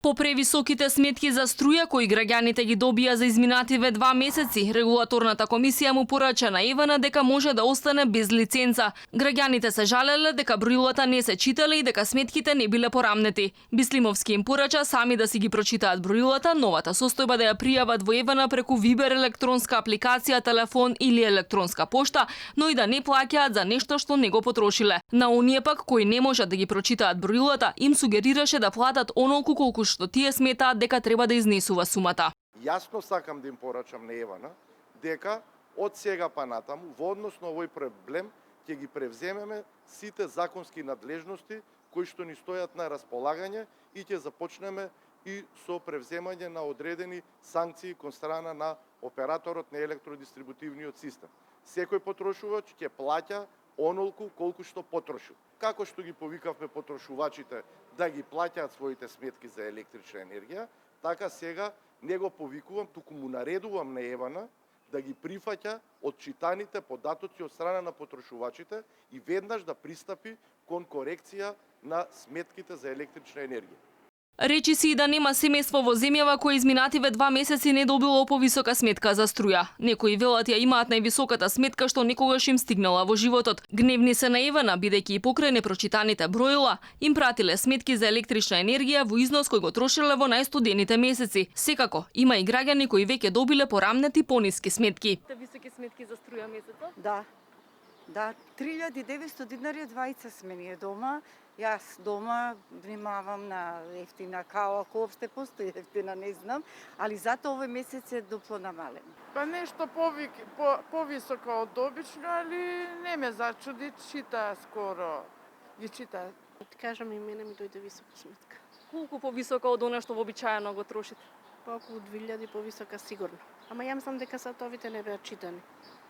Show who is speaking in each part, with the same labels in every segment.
Speaker 1: По превисоките сметки за струја кои граѓаните ги добија за изминативе 2 месеци, регулаторната комисија му порача на Евана дека може да остане без лиценца. Граѓаните се жалеле дека броилата не се читале и дека сметките не биле порамнети. Бислимовски им порача сами да си ги прочитаат броилата, новата состојба да ја пријават во Евана преку Вибер електронска апликација, телефон или електронска пошта, но и да не плаќаат за нешто што не го потрошиле. На оние пак кои не можат да ги прочитаат броилата, им сугерираше да платат онолку колку што тие сметаат дека треба да изнесува сумата.
Speaker 2: Јасно сакам да им порачам на Евана дека од сега па натаму во однос на овој проблем ќе ги превземеме сите законски надлежности кои што ни стојат на располагање и ќе започнеме и со превземање на одредени санкции кон страна на операторот на електродистрибутивниот систем. Секој потрошувач ќе плаќа онолку колку што потрошил. Како што ги повикавме потрошувачите да ги плаќаат своите сметки за електрична енергија, така сега не го повикувам, туку му наредувам на Евана да ги прифаќа отчитаните податоци од страна на потрошувачите и веднаш да пристапи кон корекција на сметките за електрична енергија.
Speaker 1: Речи си и да нема семејство во земјава кој изминативе 2 месеци не добило повисока сметка за струја. Некои велат ја имаат највисоката сметка што некогаш им стигнала во животот. Гневни се на Евана бидејќи и покрај непрочитаните броила им пратиле сметки за електрична енергија во износ кој го трошеле во најстудените месеци. Секако има и граѓани кои веќе добиле порамнети пониски сметки.
Speaker 3: Високи сметки за струја месецот?
Speaker 4: Да, 3900 динари двајца сме ние дома. Јас дома внимавам на ефтина као, ако опште постои ефтина, не знам, али зато овој месец е дупло намален.
Speaker 5: Па нешто повисоко од обично, али не ме зачуди, чита скоро. Ги чита.
Speaker 6: Ти кажам и мене ми дојде висока сметка.
Speaker 3: Колку повисока од она што вообичаено го трошите?
Speaker 6: Па околу 2000 повисока сигурно. Ама ја мислам дека сатовите не беа читани.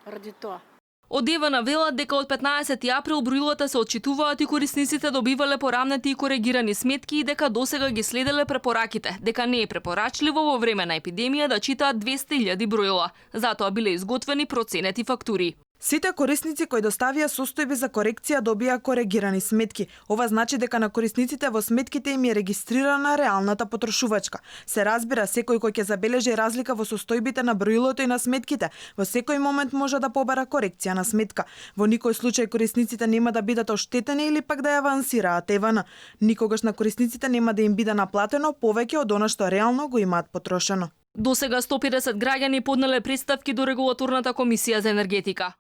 Speaker 6: Ради тоа.
Speaker 1: Од Евана велат дека од 15 април броилата се отчитуваат и корисниците добивале порамнети и коригирани сметки и дека досега ги следеле препораките, дека не е препорачливо во време на епидемија да читаат 200.000 броила. Затоа биле изготвени проценети фактури.
Speaker 7: Сите корисници кои доставија состојби за корекција добија коригирани сметки. Ова значи дека на корисниците во сметките им е регистрирана реалната потрошувачка. Се разбира, секој кој ќе забележи разлика во состојбите на броилото и на сметките, во секој момент може да побара корекција на сметка. Во никој случај корисниците нема да бидат оштетени или пак да ја авансираат Евана. Никогаш на корисниците нема да им биде наплатено повеќе од она што реално го имаат потрошено.
Speaker 1: Досега 150 граѓани поднале представки до регулаторната комисија за енергетика.